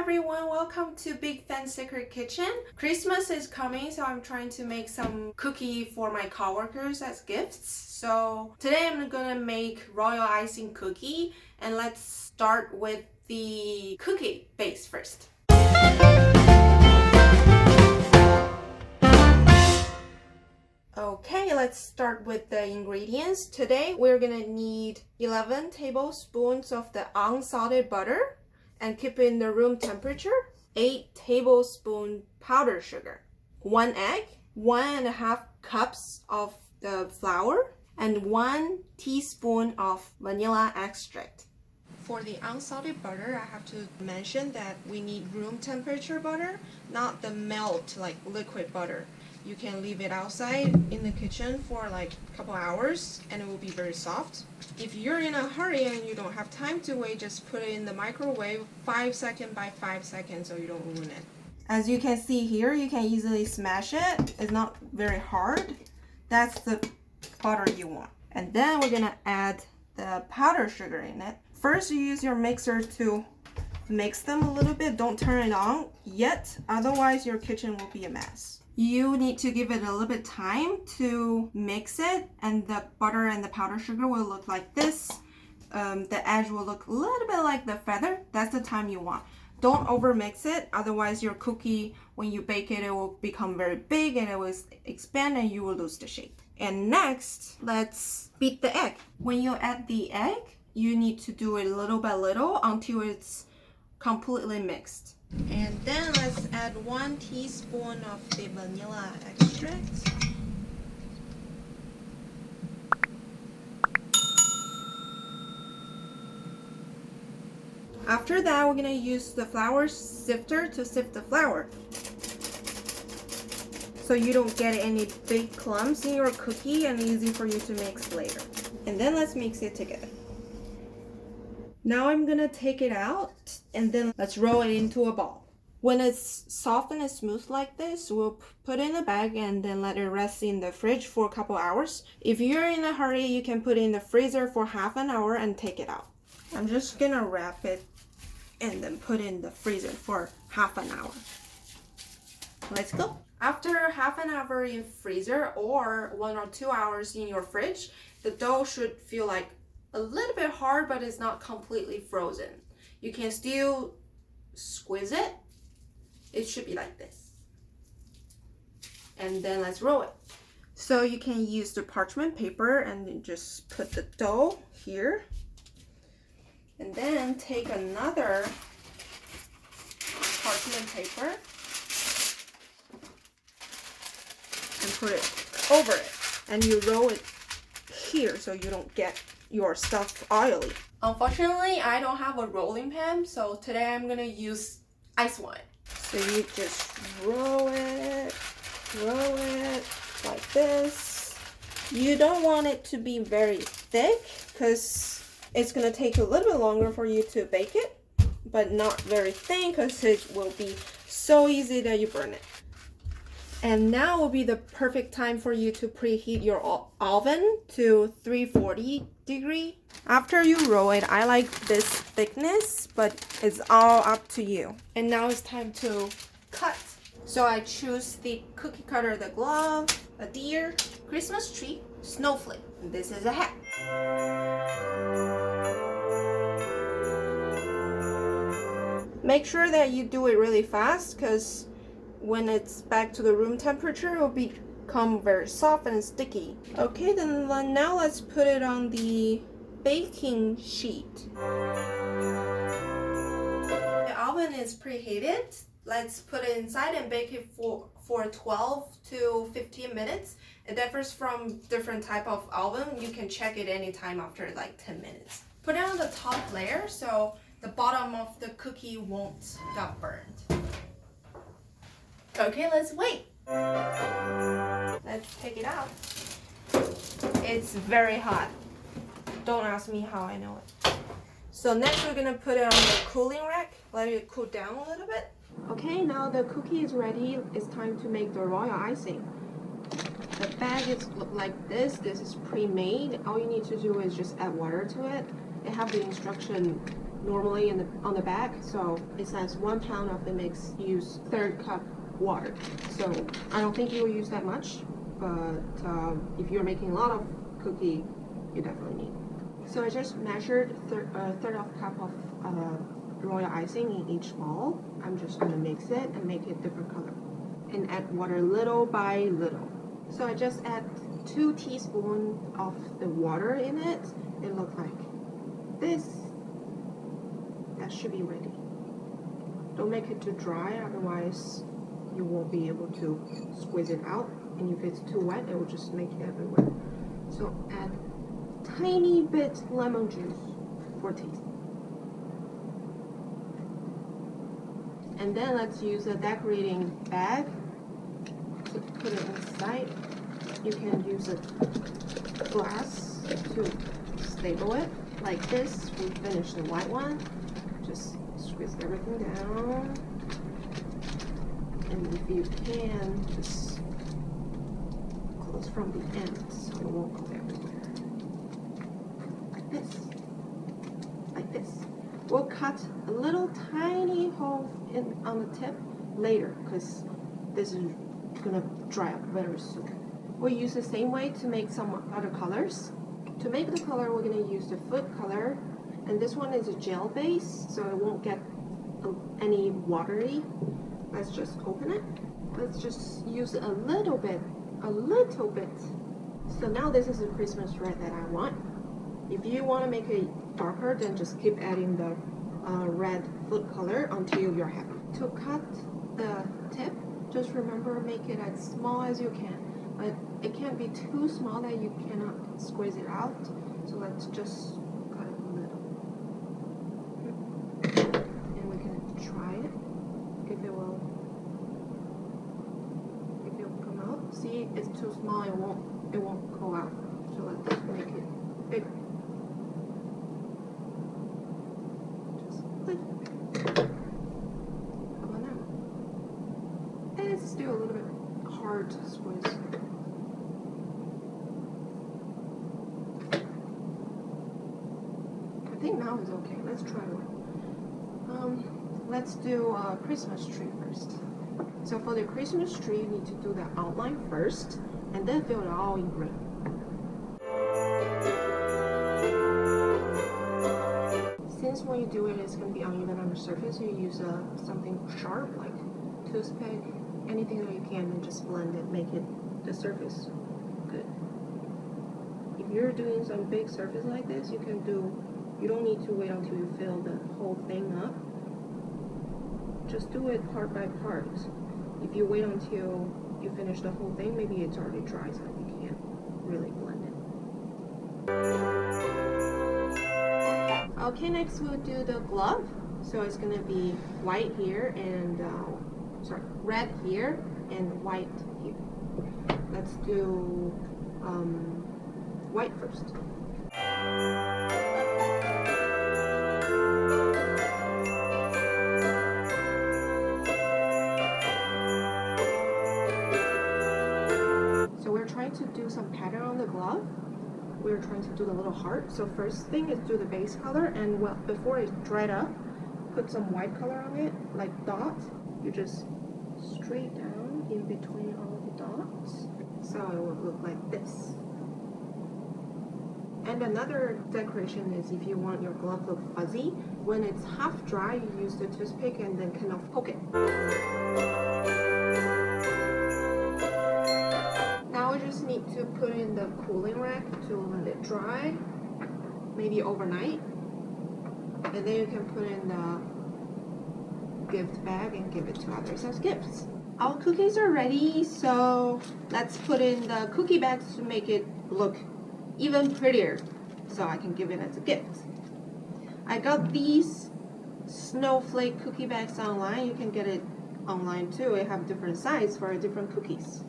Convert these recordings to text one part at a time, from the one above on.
everyone, welcome to Big Fan Secret Kitchen. Christmas is coming, so I'm trying to make some cookie for my coworkers as gifts. So today I'm gonna make royal icing cookie, and let's start with the cookie base first. Okay, let's start with the ingredients. Today we're gonna need 11 tablespoons of the unsalted butter and keep it in the room temperature, 8 tablespoons powdered sugar, 1 egg, 1.5 cups of the flour, and 1 teaspoon of vanilla extract. For the unsalted butter, I have to mention that we need room temperature butter, not the melt like liquid butter. You can leave it outside in the kitchen for like a couple hours and it will be very soft. If you're in a hurry and you don't have time to wait, just put it in the microwave 5 seconds by 5 seconds so you don't ruin it. As you can see here, you can easily smash it. It's not very hard. That's the butter you want. And then we're gonna add the powdered sugar in it. First, you use your mixer to mix them a little bit. Don't turn it on yet, otherwise your kitchen will be a mess. You need to give it a little bit time to mix it, and the butter and the powdered sugar will look like this. The edge will look a little bit like the feather. That's the time you want. Don't over mix it, otherwise your cookie, when you bake it, it will become very big and it will expand and you will lose the shape. And next, let's beat the egg. When you add the egg, you need to do it little by little until it's completely mixed. And then let's add 1 teaspoon of the vanilla extract. After that, we're gonna use the flour sifter to sift the flour, so you don't get any big clumps in your cookie and easy for you to mix later. And then let's mix it together. Now I'm gonna take it out and then let's roll it into a ball. When it's soft and smooth like this, we'll put it in a bag and then let it rest in the fridge for a couple hours. If you're in a hurry, you can put it in the freezer for half an hour and take it out. I'm just gonna wrap it and then put it in the freezer for half an hour. Let's go. After half an hour in freezer or 1 or 2 hours in your fridge, the dough should feel like a little bit hard, but it's not completely frozen. You can still squeeze it. It should be like this. And then let's roll it. So you can use the parchment paper and then just put the dough here. And then take another parchment paper and put it over it. And you roll it here so you don't get your stuff oily. Unfortunately, I don't have a rolling pin, so today I'm gonna use ice wine. So you just roll it like this. You don't want it to be very thick because it's gonna take a little bit longer for you to bake it, but not very thin because it will be so easy that you burn it. And now will be the perfect time for you to preheat your oven to 340 degrees. After you roll it, I like this thickness, but it's all up to you. And now it's time to cut. So I choose the cookie cutter, the glove, a deer, Christmas tree, snowflake. And this is a hat. Make sure that you do it really fast because when it's back to the room temperature, it will become very soft and sticky. Okay, then now let's put it on the baking sheet. The oven is preheated. Let's put it inside and bake it for 12 to 15 minutes. It differs from different type of oven. You can check it anytime after like 10 minutes. Put it on the top layer so the bottom of the cookie won't get burned. Okay, let's wait. Let's take it out. It's very hot. Don't ask me how I know it. So next we're gonna put it on the cooling rack, let it cool down a little bit. Okay, now the cookie is ready. It's time to make the royal icing. The bag is like this. This is pre-made. All you need to do is just add water to it. They have the instruction normally on the back. So it says 1 pound of the mix, use 1/3 cup water. So I don't think you will use that much, but if you're making a lot of cookie, you definitely need. So I just measured third of cup of royal icing in each bowl. I'm just gonna mix it and make it different color and add water little by little. So I just add 2 teaspoons of the water in it. It looks like this. That should be ready. Don't make it too dry, otherwise you won't be able to squeeze it out. And if it's too wet, it will just make it everywhere. So add tiny bit lemon juice for taste. And then let's use a decorating bag to put it inside. You can use a glass to stable it. Like this, we finished the white one. Just squeeze everything down. And if you can, just close from the end so it won't go everywhere. Like this. Like this. We'll cut a little tiny hole on the tip later because this is gonna dry up very soon. We'll use the same way to make some other colors. To make the color, we're gonna use the food color, and this one is a gel base, so it won't get any watery. Let's just open it. Let's just use a little bit. So now this is the Christmas red that I want. If you want to make it darker, then just keep adding the red food color until you're happy. To cut the tip, just remember make it as small as you can, but it can't be too small that you cannot squeeze it out. So let's just cut it a little, and we can try it if it will come out. See, it's too small, it won't go out. So let's make it bigger. How about now? And it's still a little bit hard to squeeze. I think now is okay. Let's try one. Let's do a Christmas tree first. So for the Christmas tree, you need to do the outline first, and then fill it all in green. Since when you do it, it's going to be uneven on the surface, you use something sharp like toothpick, anything that you can, and just blend it, make it the surface good. If you're doing some big surface like this, you don't need to wait until you fill the whole thing up. Just do it part by part. If you wait until you finish the whole thing, maybe it's already dry, so you can't really blend it. Okay, next we'll do the glove. So it's gonna be white here and red here and white here. Let's do white first. So we're trying to do some pattern on the glove. We're trying to do the little heart. So first thing is do the base color, and before it dried up, put some white color on it, like dot. You just straight down in between all the dots. So it will look like this. And another decoration is if you want your glove to look fuzzy, when it's half dry, you use the toothpick and then kind of poke it. Now we just need to put in the cooling rack to let it dry, maybe overnight. And then you can put in the gift bag and give it to others as gifts. Our cookies are ready, so let's put in the cookie bags to make it look even prettier, so I can give it as a gift. I got these snowflake cookie bags online. You can get it online too. It have different sizes for different cookies.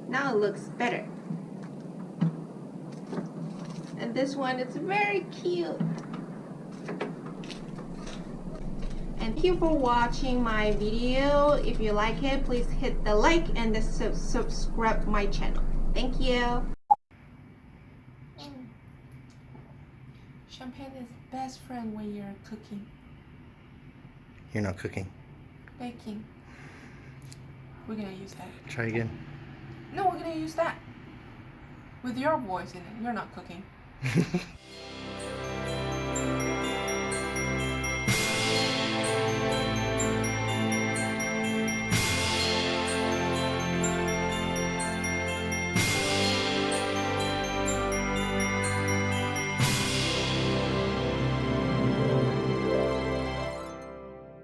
Now it looks better. And this one is very cute. And thank you for watching my video. If you like it, please hit the like and the subscribe my channel. Thank you. Champagne is best friend when you're cooking. You're not cooking. Baking. We're gonna use that. Try again. No, we're gonna use that. With your voice in it. You're not cooking.